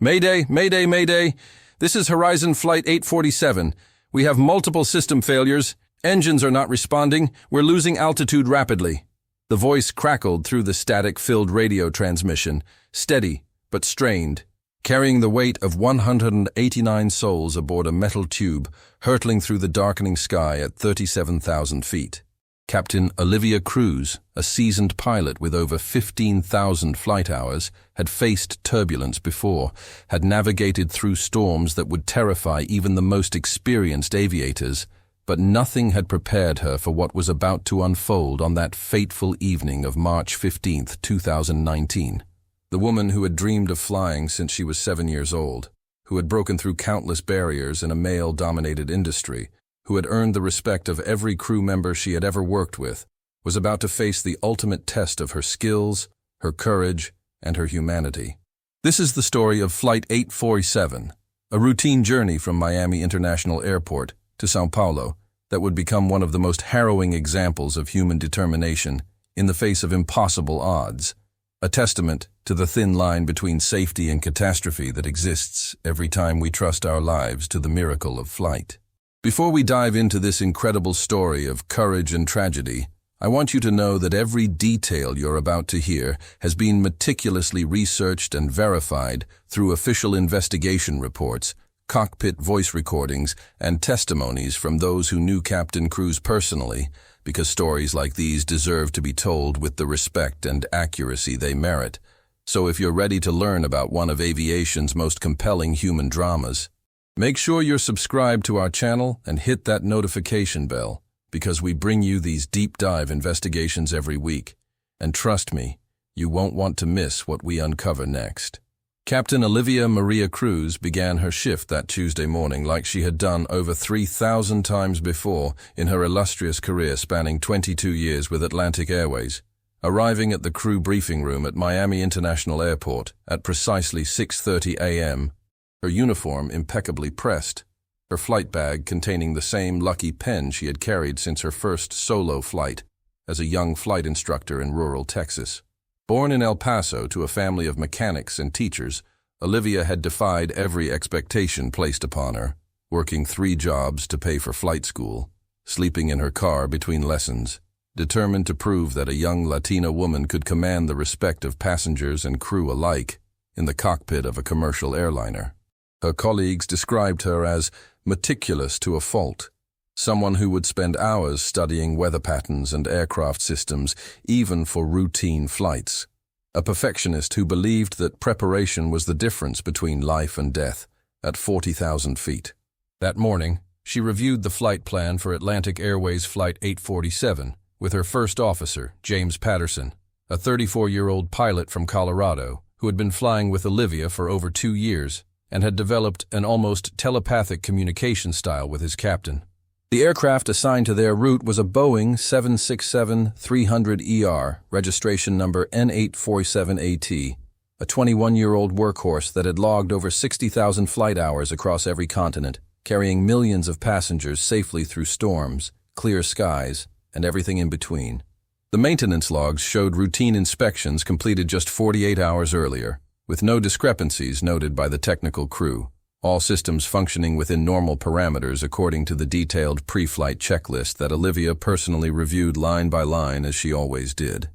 Mayday, mayday, mayday. This is Horizon Flight 847. We have multiple system failures. Engines are not responding. We're losing altitude rapidly. The voice crackled through the static-filled radio transmission, steady but strained, carrying the weight of 189 souls aboard a metal tube hurtling through the darkening sky at 37,000 feet. Captain Olivia Cruz, a seasoned pilot with over 15,000 flight hours, had faced turbulence before, had navigated through storms that would terrify even the most experienced aviators, but nothing had prepared her for what was about to unfold on that fateful evening of March 15, 2019. The woman who had dreamed of flying since she was 7 years old, who had broken through countless barriers in a male-dominated industry, who had earned the respect of every crew member she had ever worked with, was about to face the ultimate test of her skills, her courage, and her humanity. This is the story of Flight 847, a routine journey from Miami International Airport to São Paulo that would become one of the most harrowing examples of human determination in the face of impossible odds, a testament to the thin line between safety and catastrophe that exists every time we trust our lives to the miracle of flight. Before we dive into this incredible story of courage and tragedy, I want you to know that every detail you're about to hear has been meticulously researched and verified through official investigation reports, cockpit voice recordings, and testimonies from those who knew Captain Cruz personally, because stories like these deserve to be told with the respect and accuracy they merit. So if you're ready to learn about one of aviation's most compelling human dramas, make sure you're subscribed to our channel and hit that notification bell, because we bring you these deep dive investigations every week. And trust me, you won't want to miss what we uncover next. Captain Olivia Maria Cruz began her shift that Tuesday morning like she had done over 3,000 times before in her illustrious career spanning 22 years with Atlantic Airways, arriving at the crew briefing room at Miami International Airport at precisely 6:30 a.m., her uniform impeccably pressed, her flight bag containing the same lucky pen she had carried since her first solo flight as a young flight instructor in rural Texas. Born in El Paso to a family of mechanics and teachers, Olivia had defied every expectation placed upon her, working 3 jobs to pay for flight school, sleeping in her car between lessons, determined to prove that a young Latina woman could command the respect of passengers and crew alike in the cockpit of a commercial airliner. Her colleagues described her as meticulous to a fault, someone who would spend hours studying weather patterns and aircraft systems even for routine flights, a perfectionist who believed that preparation was the difference between life and death at 40,000 feet. That morning, she reviewed the flight plan for Atlantic Airways Flight 847 with her first officer, James Patterson, a 34-year-old pilot from Colorado who had been flying with Olivia for over 2 years and had developed an almost telepathic communication style with his captain. The aircraft assigned to their route was a Boeing 767-300ER, registration number N847AT, a 21-year-old workhorse that had logged over 60,000 flight hours across every continent, carrying millions of passengers safely through storms, clear skies, and everything in between. The maintenance logs showed routine inspections completed just 48 hours earlier, with no discrepancies noted by the technical crew, all systems functioning within normal parameters according to the detailed pre-flight checklist that Olivia personally reviewed line by line as she always did.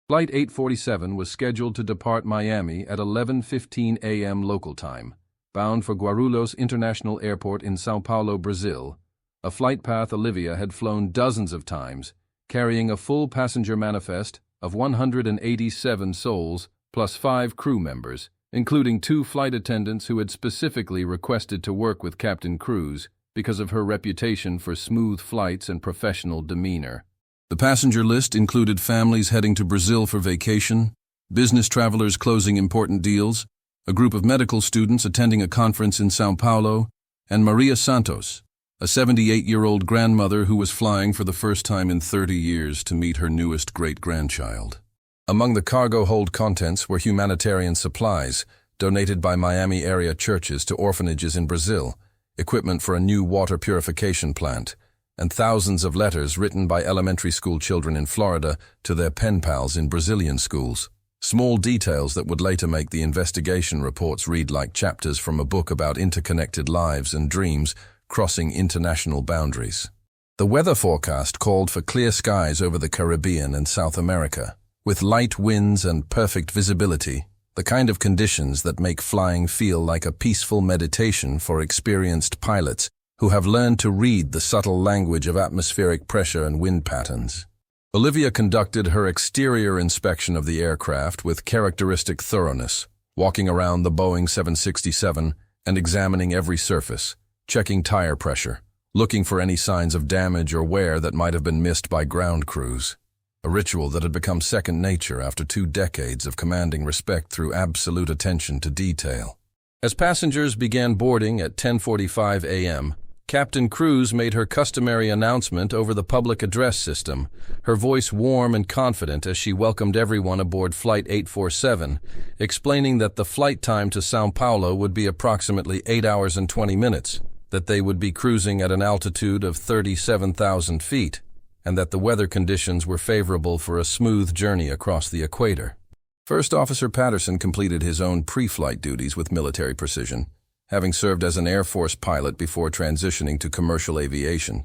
Flight 847 was scheduled to depart Miami at 11:15 a.m. local time, bound for Guarulhos International Airport in São Paulo, Brazil, a flight path Olivia had flown dozens of times, carrying a full passenger manifest of 187 souls plus 5 crew members, including 2 flight attendants who had specifically requested to work with Captain Cruz because of her reputation for smooth flights and professional demeanor. The passenger list included families heading to Brazil for vacation, business travelers closing important deals, a group of medical students attending a conference in São Paulo, and Maria Santos, a 78-year-old grandmother who was flying for the first time in 30 years to meet her newest great-grandchild. Among the cargo hold contents were humanitarian supplies donated by Miami area churches to orphanages in Brazil, equipment for a new water purification plant, and thousands of letters written by elementary school children in Florida to their pen pals in Brazilian schools. Small details that would later make the investigation reports read like chapters from a book about interconnected lives and dreams crossing international boundaries. The weather forecast called for clear skies over the Caribbean and South America, with light winds and perfect visibility, the kind of conditions that make flying feel like a peaceful meditation for experienced pilots who have learned to read the subtle language of atmospheric pressure and wind patterns. Olivia conducted her exterior inspection of the aircraft with characteristic thoroughness, walking around the Boeing 767 and examining every surface, checking tire pressure, looking for any signs of damage or wear that might have been missed by ground crews. A ritual that had become second nature after 2 decades of commanding respect through absolute attention to detail. As passengers began boarding at 10:45 a.m., Captain Cruz made her customary announcement over the public address system, her voice warm and confident as she welcomed everyone aboard Flight 847, explaining that the flight time to São Paulo would be approximately 8 hours and 20 minutes, that they would be cruising at an altitude of 37,000 feet, and that the weather conditions were favorable for a smooth journey across the equator. First Officer Patterson completed his own pre-flight duties with military precision, having served as an Air Force pilot before transitioning to commercial aviation.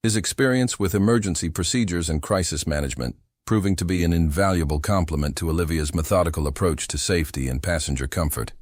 His experience with emergency procedures and crisis management proving to be an invaluable complement to Olivia's methodical approach to safety and passenger comfort.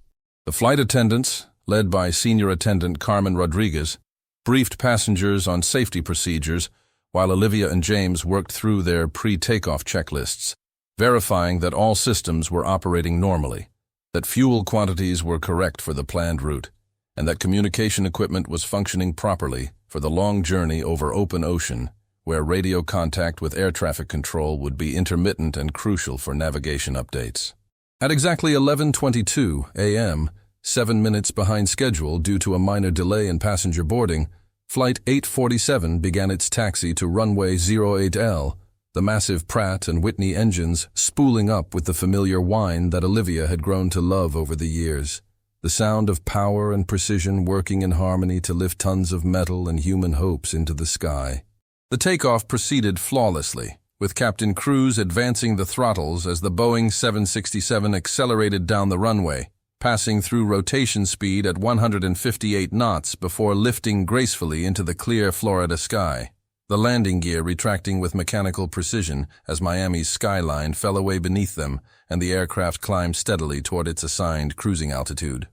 The flight attendants, led by Senior Attendant Carmen Rodriguez, briefed passengers on safety procedures while Olivia and James worked through their pre-takeoff checklists, verifying that all systems were operating normally, that fuel quantities were correct for the planned route, and that communication equipment was functioning properly for the long journey over open ocean, where radio contact with air traffic control would be intermittent and crucial for navigation updates. At exactly 11:22 a.m., 7 minutes behind schedule due to a minor delay in passenger boarding, Flight 847 began its taxi to runway 08L, the massive Pratt and Whitney engines spooling up with the familiar whine that Olivia had grown to love over the years. The sound of power and precision working in harmony to lift tons of metal and human hopes into the sky. The takeoff proceeded flawlessly, with Captain Cruz advancing the throttles as the Boeing 767 accelerated down the runway, passing through rotation speed at 158 knots before lifting gracefully into the clear Florida sky, the landing gear retracting with mechanical precision as Miami's skyline fell away beneath them and the aircraft climbed steadily toward its assigned cruising altitude.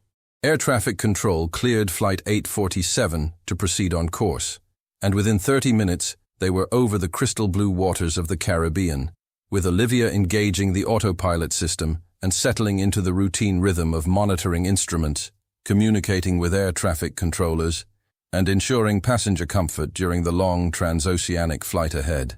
Air traffic control cleared Flight 847 to proceed on course, and within 30 minutes they were over the crystal blue waters of the Caribbean, with Olivia engaging the autopilot system and settling into the routine rhythm of monitoring instruments, communicating with air traffic controllers, and ensuring passenger comfort during the long transoceanic flight ahead.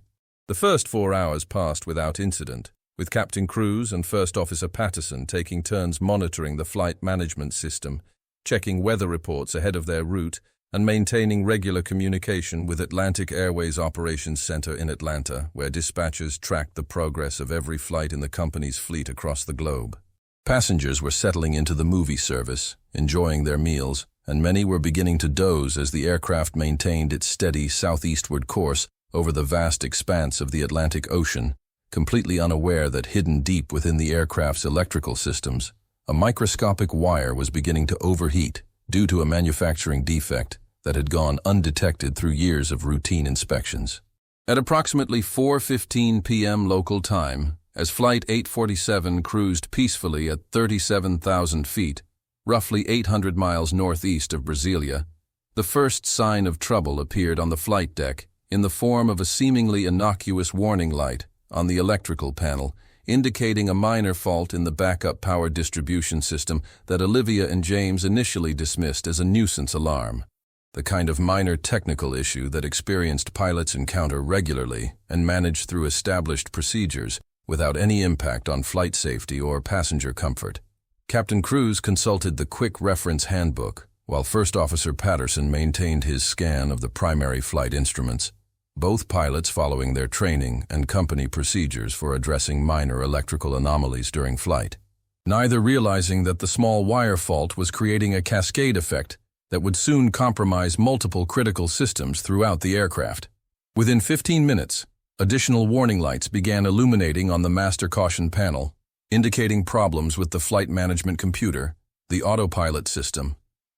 The first 4 hours passed without incident, with Captain Cruz and First Officer Patterson taking turns monitoring the flight management system, checking weather reports ahead of their route, and maintaining regular communication with Atlantic Airways Operations Center in Atlanta, where dispatchers tracked the progress of every flight in the company's fleet across the globe. Passengers were settling into the movie service, enjoying their meals, and many were beginning to doze as the aircraft maintained its steady southeastward course over the vast expanse of the Atlantic Ocean, completely unaware that hidden deep within the aircraft's electrical systems, a microscopic wire was beginning to overheat due to a manufacturing defect that had gone undetected through years of routine inspections. At approximately 4:15 p.m. local time, as Flight 847 cruised peacefully at 37,000 feet, roughly 800 miles northeast of Brasilia, the first sign of trouble appeared on the flight deck in the form of a seemingly innocuous warning light on the electrical panel, indicating a minor fault in the backup power distribution system that Olivia and James initially dismissed as a nuisance alarm, the kind of minor technical issue that experienced pilots encounter regularly and manage through established procedures without any impact on flight safety or passenger comfort. Captain Cruz consulted the quick reference handbook, while First Officer Patterson maintained his scan of the primary flight instruments, both pilots following their training and company procedures for addressing minor electrical anomalies during flight, neither realizing that the small wire fault was creating a cascade effect that would soon compromise multiple critical systems throughout the aircraft. Within 15 minutes, additional warning lights began illuminating on the master caution panel, indicating problems with the flight management computer, the autopilot system,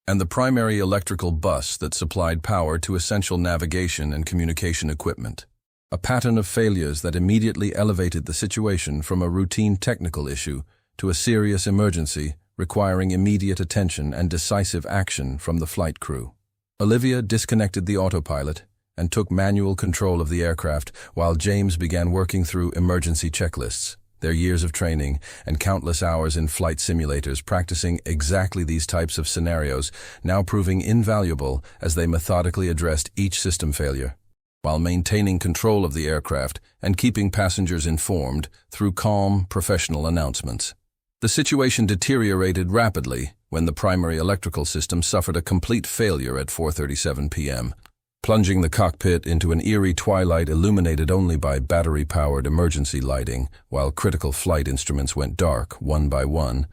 and the primary electrical bus that supplied power to essential navigation and communication equipment. A pattern of failures that immediately elevated the situation from a routine technical issue to a serious emergency requiring immediate attention and decisive action from the flight crew. Olivia disconnected the autopilot and took manual control of the aircraft while James began working through emergency checklists, their years of training and countless hours in flight simulators practicing exactly these types of scenarios now proving invaluable as they methodically addressed each system failure, while maintaining control of the aircraft and keeping passengers informed through calm, professional announcements. The situation deteriorated rapidly when the primary electrical system suffered a complete failure at 4:37 p.m., plunging the cockpit into an eerie twilight illuminated only by battery-powered emergency lighting, while critical flight instruments went dark one by one,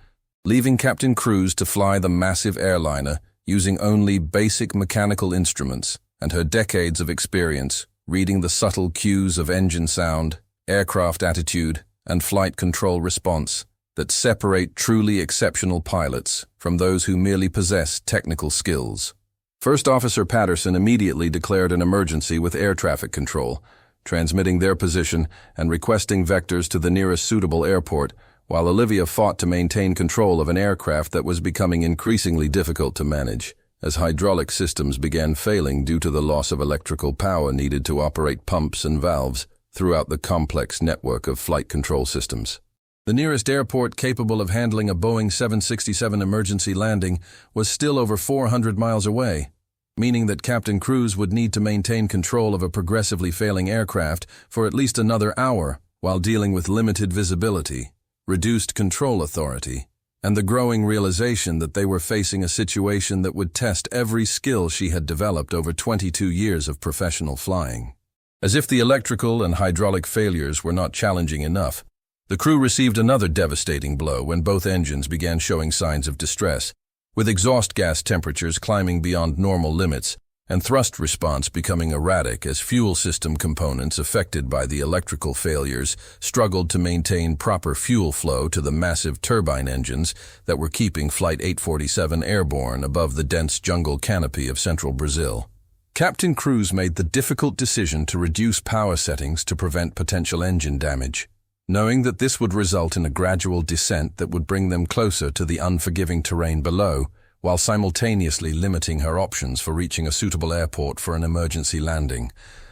leaving Captain Cruz to fly the massive airliner using only basic mechanical instruments and her decades of experience reading the subtle cues of engine sound, aircraft attitude, and flight control response that separate truly exceptional pilots from those who merely possess technical skills. First Officer Patterson immediately declared an emergency with air traffic control, transmitting their position and requesting vectors to the nearest suitable airport, while Olivia fought to maintain control of an aircraft that was becoming increasingly difficult to manage, as hydraulic systems began failing due to the loss of electrical power needed to operate pumps and valves throughout the complex network of flight control systems. The nearest airport capable of handling a Boeing 767 emergency landing was still over 400 miles away, meaning that Captain Cruz would need to maintain control of a progressively failing aircraft for at least another hour while dealing with limited visibility, reduced control authority, and the growing realization that they were facing a situation that would test every skill she had developed over 22 years of professional flying. As if the electrical and hydraulic failures were not challenging enough, the crew received another devastating blow when both engines began showing signs of distress, with exhaust gas temperatures climbing beyond normal limits and thrust response becoming erratic as fuel system components affected by the electrical failures struggled to maintain proper fuel flow to the massive turbine engines that were keeping Flight 847 airborne above the dense jungle canopy of central Brazil. Captain Cruz made the difficult decision to reduce power settings to prevent potential engine damage, knowing that this would result in a gradual descent that would bring them closer to the unforgiving terrain below, while simultaneously limiting her options for reaching a suitable airport for an emergency landing,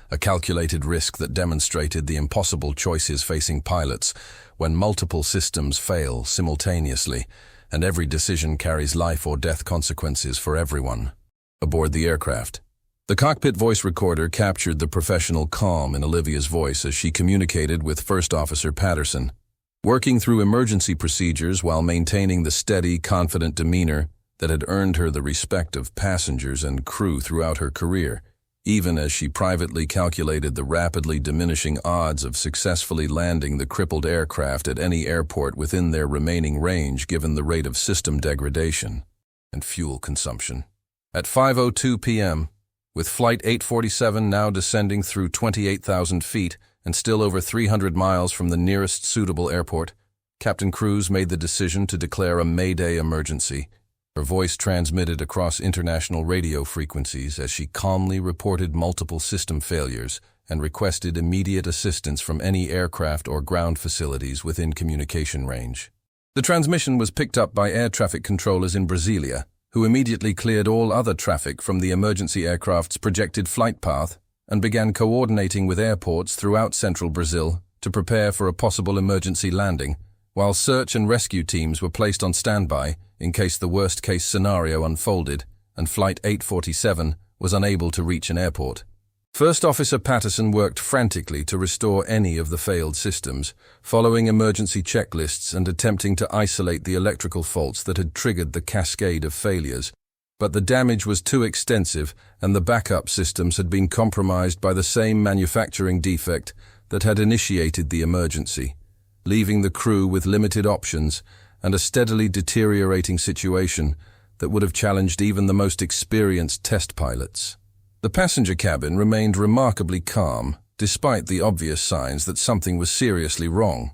a calculated risk that demonstrated the impossible choices facing pilots when multiple systems fail simultaneously, and every decision carries life or death consequences for everyone aboard the aircraft. The cockpit voice recorder captured the professional calm in Olivia's voice as she communicated with First Officer Patterson, working through emergency procedures while maintaining the steady, confident demeanor that had earned her the respect of passengers and crew throughout her career, even as she privately calculated the rapidly diminishing odds of successfully landing the crippled aircraft at any airport within their remaining range given the rate of system degradation and fuel consumption. At 5:02 p.m., with Flight 847 now descending through 28,000 feet and still over 300 miles from the nearest suitable airport, Captain Cruz made the decision to declare a Mayday emergency. Her voice transmitted across international radio frequencies as she calmly reported multiple system failures and requested immediate assistance from any aircraft or ground facilities within communication range. The transmission was picked up by air traffic controllers in Brasilia, who immediately cleared all other traffic from the emergency aircraft's projected flight path and began coordinating with airports throughout central Brazil to prepare for a possible emergency landing, while search and rescue teams were placed on standby in case the worst-case scenario unfolded and Flight 847 was unable to reach an airport. First Officer Patterson worked frantically to restore any of the failed systems, following emergency checklists and attempting to isolate the electrical faults that had triggered the cascade of failures. But the damage was too extensive and the backup systems had been compromised by the same manufacturing defect that had initiated the emergency, leaving the crew with limited options and a steadily deteriorating situation that would have challenged even the most experienced test pilots. The passenger cabin remained remarkably calm, despite the obvious signs that something was seriously wrong,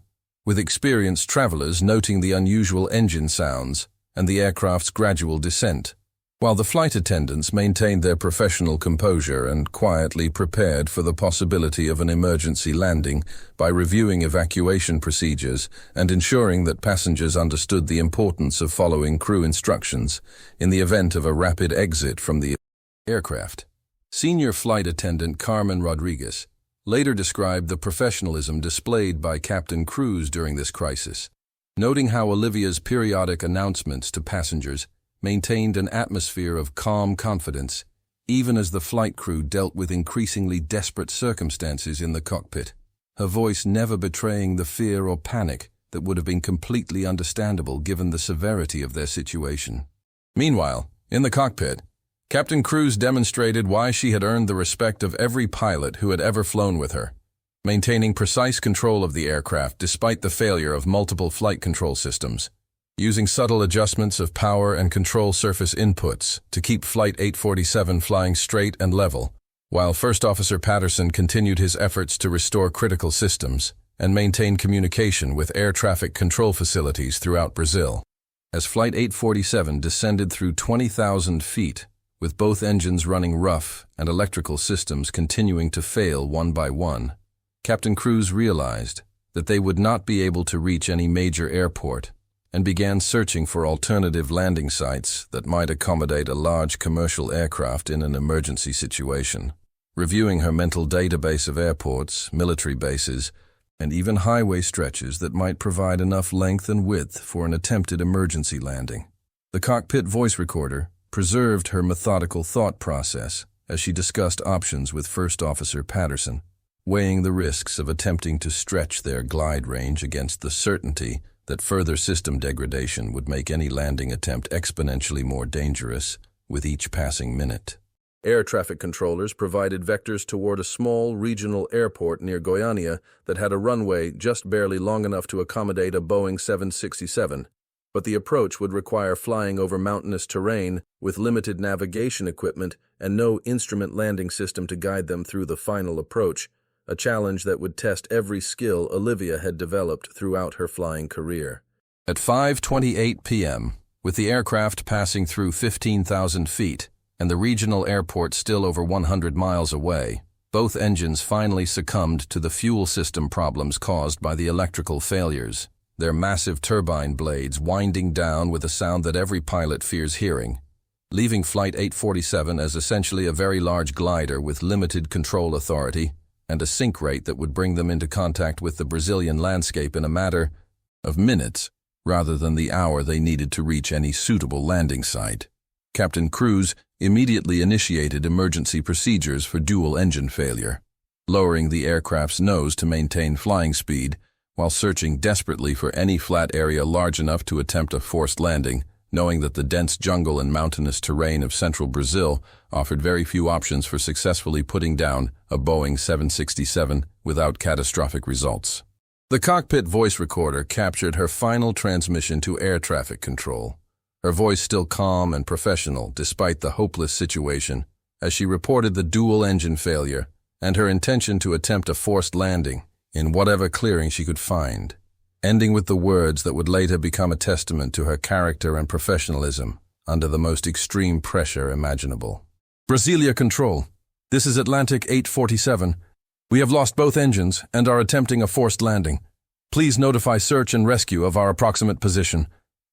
with experienced travelers noting the unusual engine sounds and the aircraft's gradual descent, while the flight attendants maintained their professional composure and quietly prepared for the possibility of an emergency landing by reviewing evacuation procedures and ensuring that passengers understood the importance of following crew instructions in the event of a rapid exit from the aircraft. Senior flight attendant Carmen Rodriguez later described the professionalism displayed by Captain Cruz during this crisis, noting how Olivia's periodic announcements to passengers maintained an atmosphere of calm confidence, even as the flight crew dealt with increasingly desperate circumstances in the cockpit, her voice never betraying the fear or panic that would have been completely understandable given the severity of their situation. Meanwhile, in the cockpit, Captain Cruz demonstrated why she had earned the respect of every pilot who had ever flown with her, maintaining precise control of the aircraft despite the failure of multiple flight control systems, using subtle adjustments of power and control surface inputs to keep Flight 847 flying straight and level, while First Officer Patterson continued his efforts to restore critical systems and maintain communication with air traffic control facilities throughout Brazil. As Flight 847 descended through 20,000 feet, with both engines running rough and electrical systems continuing to fail one by one, Captain Cruz realized that they would not be able to reach any major airport and began searching for alternative landing sites that might accommodate a large commercial aircraft in an emergency situation. Reviewing her mental database of airports, military bases, and even highway stretches that might provide enough length and width for an attempted emergency landing. The cockpit voice recorder preserved her methodical thought process as she discussed options with First Officer Patterson, weighing the risks of attempting to stretch their glide range against the certainty that further system degradation would make any landing attempt exponentially more dangerous with each passing minute. Air traffic controllers provided vectors toward a small regional airport near Goiânia that had a runway just barely long enough to accommodate a Boeing 767, but the approach would require flying over mountainous terrain with limited navigation equipment and no instrument landing system to guide them through the final approach, a challenge that would test every skill Olivia had developed throughout her flying career. At 5:28 p.m., with the aircraft passing through 15,000 feet and the regional airport still over 100 miles away, both engines finally succumbed to the fuel system problems caused by the electrical failures, their massive turbine blades winding down with a sound that every pilot fears hearing, leaving Flight 847 as essentially a very large glider with limited control authority and a sink rate that would bring them into contact with the Brazilian landscape in a matter of minutes rather than the hour they needed to reach any suitable landing site. Captain Cruz immediately initiated emergency procedures for dual engine failure, lowering the aircraft's nose to maintain flying speed while searching desperately for any flat area large enough to attempt a forced landing, knowing that the dense jungle and mountainous terrain of central Brazil offered very few options for successfully putting down a Boeing 767 without catastrophic results. The cockpit voice recorder captured her final transmission to air traffic control, her voice still calm and professional despite the hopeless situation, as she reported the dual engine failure and her intention to attempt a forced landing in whatever clearing she could find, ending with the words that would later become a testament to her character and professionalism under the most extreme pressure imaginable. Brasilia Control, this is Atlantic 847. We have lost both engines and are attempting a forced landing. Please notify search and rescue of our approximate position.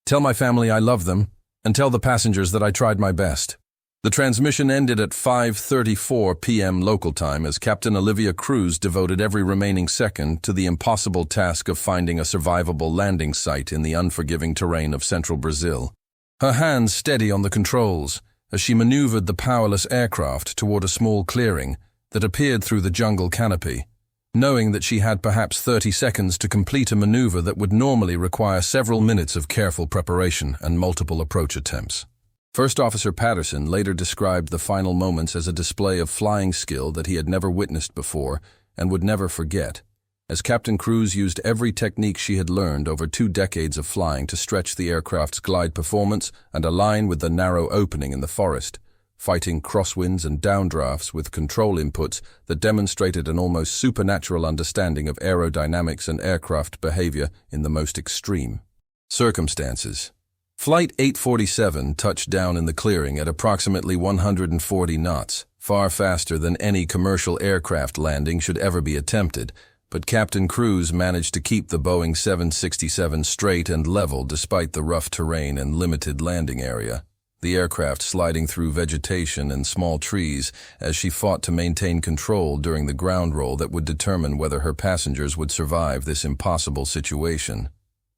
Tell my family I love them, and tell the passengers that I tried my best. The transmission ended at 5:34 p.m. local time as Captain Olivia Cruz devoted every remaining second to the impossible task of finding a survivable landing site in the unforgiving terrain of central Brazil. Her hands steady on the controls as she maneuvered the powerless aircraft toward a small clearing that appeared through the jungle canopy, knowing that she had perhaps 30 seconds to complete a maneuver that would normally require several minutes of careful preparation and multiple approach attempts. First Officer Patterson later described the final moments as a display of flying skill that he had never witnessed before and would never forget, as Captain Cruz used every technique she had learned over 2 decades of flying to stretch the aircraft's glide performance and align with the narrow opening in the forest, fighting crosswinds and downdrafts with control inputs that demonstrated an almost supernatural understanding of aerodynamics and aircraft behavior in the most extreme circumstances. Flight 847 touched down in the clearing at approximately 140 knots, far faster than any commercial aircraft landing should ever be attempted, but Captain Cruz managed to keep the Boeing 767 straight and level despite the rough terrain and limited landing area, the aircraft sliding through vegetation and small trees as she fought to maintain control during the ground roll that would determine whether her passengers would survive this impossible situation.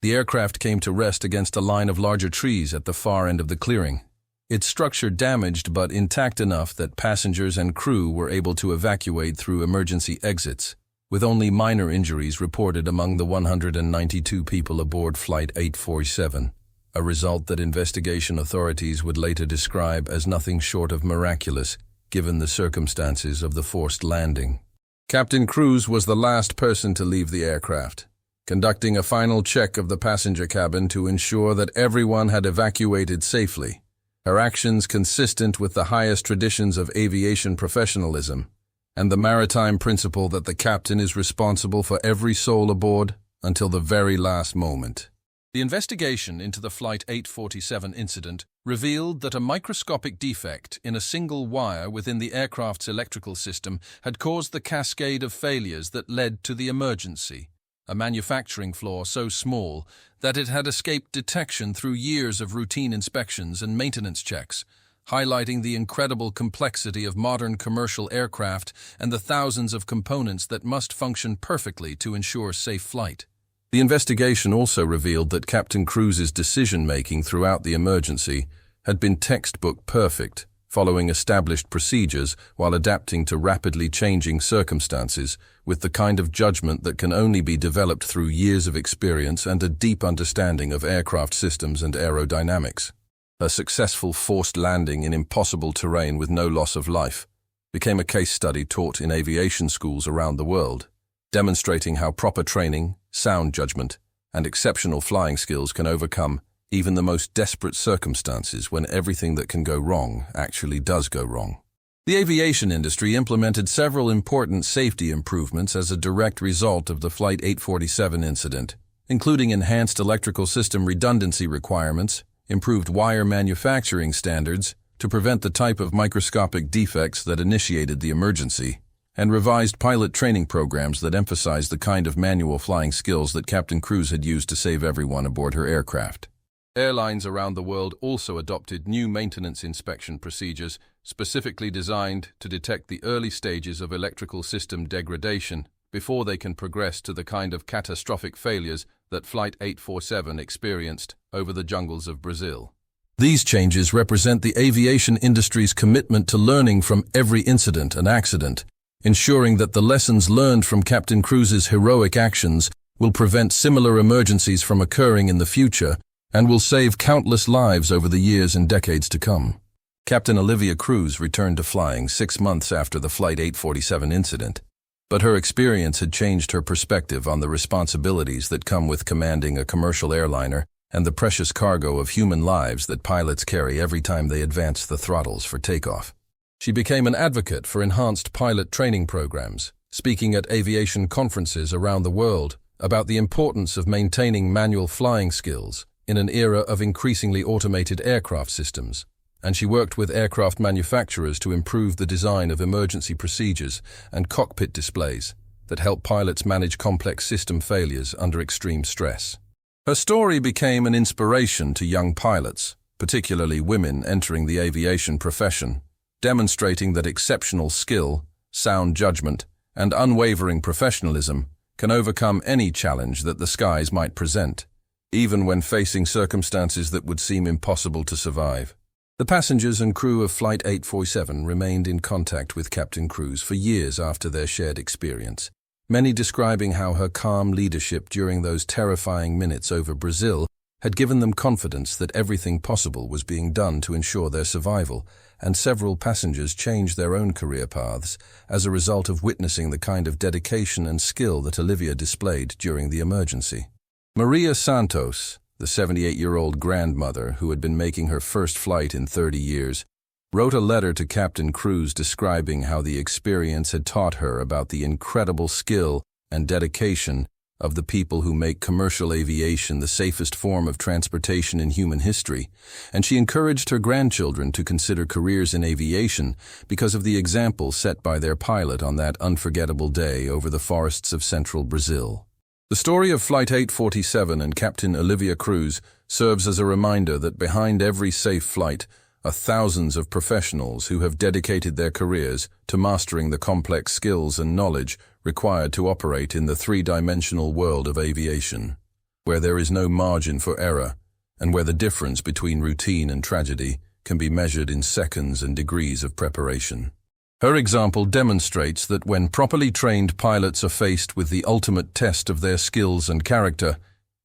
The aircraft came to rest against a line of larger trees at the far end of the clearing. Its structure damaged but intact enough that passengers and crew were able to evacuate through emergency exits, with only minor injuries reported among the 192 people aboard Flight 847, a result that investigation authorities would later describe as nothing short of miraculous, given the circumstances of the forced landing. Captain Cruz was the last person to leave the aircraft, conducting a final check of the passenger cabin to ensure that everyone had evacuated safely, her actions consistent with the highest traditions of aviation professionalism and the maritime principle that the captain is responsible for every soul aboard until the very last moment. The investigation into the Flight 847 incident revealed that a microscopic defect in a single wire within the aircraft's electrical system had caused the cascade of failures that led to the emergency, a manufacturing flaw so small that it had escaped detection through years of routine inspections and maintenance checks, highlighting the incredible complexity of modern commercial aircraft and the thousands of components that must function perfectly to ensure safe flight. The investigation also revealed that Captain Cruz's decision-making throughout the emergency had been textbook perfect, following established procedures while adapting to rapidly changing circumstances with the kind of judgment that can only be developed through years of experience and a deep understanding of aircraft systems and aerodynamics. Her successful forced landing in impossible terrain with no loss of life became a case study taught in aviation schools around the world, demonstrating how proper training, sound judgment, and exceptional flying skills can overcome even the most desperate circumstances when everything that can go wrong actually does go wrong. The aviation industry implemented several important safety improvements as a direct result of the Flight 847 incident, including enhanced electrical system redundancy requirements, improved wire manufacturing standards to prevent the type of microscopic defects that initiated the emergency, and revised pilot training programs that emphasized the kind of manual flying skills that Captain Cruz had used to save everyone aboard her aircraft. Airlines around the world also adopted new maintenance inspection procedures specifically designed to detect the early stages of electrical system degradation before they can progress to the kind of catastrophic failures that Flight 847 experienced over the jungles of Brazil. These changes represent the aviation industry's commitment to learning from every incident and accident, ensuring that the lessons learned from Captain Cruz's heroic actions will prevent similar emergencies from occurring in the future and will save countless lives over the years and decades to come. Captain Olivia Cruz returned to flying 6 months after the Flight 847 incident, but her experience had changed her perspective on the responsibilities that come with commanding a commercial airliner and the precious cargo of human lives that pilots carry every time they advance the throttles for takeoff. She became an advocate for enhanced pilot training programs, speaking at aviation conferences around the world about the importance of maintaining manual flying skills in an era of increasingly automated aircraft systems, and she worked with aircraft manufacturers to improve the design of emergency procedures and cockpit displays that help pilots manage complex system failures under extreme stress. Her story became an inspiration to young pilots, particularly women entering the aviation profession, demonstrating that exceptional skill, sound judgment, and unwavering professionalism can overcome any challenge that the skies might present, even when facing circumstances that would seem impossible to survive. The passengers and crew of Flight 847 remained in contact with Captain Cruz for years after their shared experience, many describing how her calm leadership during those terrifying minutes over Brazil had given them confidence that everything possible was being done to ensure their survival, and several passengers changed their own career paths as a result of witnessing the kind of dedication and skill that Olivia displayed during the emergency. Maria Santos, the 78-year-old grandmother who had been making her first flight in 30 years, wrote a letter to Captain Cruz describing how the experience had taught her about the incredible skill and dedication of the people who make commercial aviation the safest form of transportation in human history, and she encouraged her grandchildren to consider careers in aviation because of the example set by their pilot on that unforgettable day over the forests of central Brazil. The story of Flight 847 and Captain Olivia Cruz serves as a reminder that behind every safe flight are thousands of professionals who have dedicated their careers to mastering the complex skills and knowledge required to operate in the three-dimensional world of aviation, where there is no margin for error, and where the difference between routine and tragedy can be measured in seconds and degrees of preparation. Her example demonstrates that when properly trained pilots are faced with the ultimate test of their skills and character,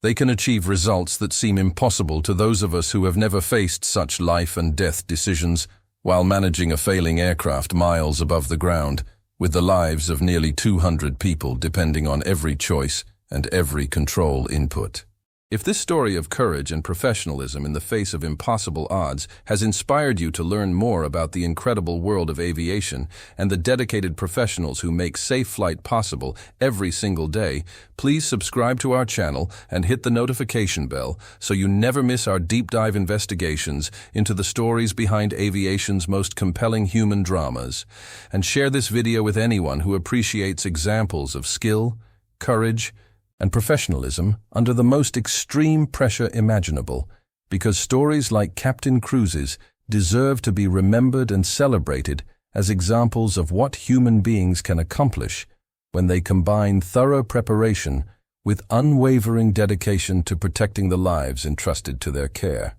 they can achieve results that seem impossible to those of us who have never faced such life-and-death decisions while managing a failing aircraft miles above the ground, with the lives of nearly 200 people depending on every choice and every control input. If this story of courage and professionalism in the face of impossible odds has inspired you to learn more about the incredible world of aviation and the dedicated professionals who make safe flight possible every single day, please subscribe to our channel and hit the notification bell so you never miss our deep dive investigations into the stories behind aviation's most compelling human dramas. And share this video with anyone who appreciates examples of skill, courage, and professionalism under the most extreme pressure imaginable, because stories like Captain Cruz's deserve to be remembered and celebrated as examples of what human beings can accomplish when they combine thorough preparation with unwavering dedication to protecting the lives entrusted to their care.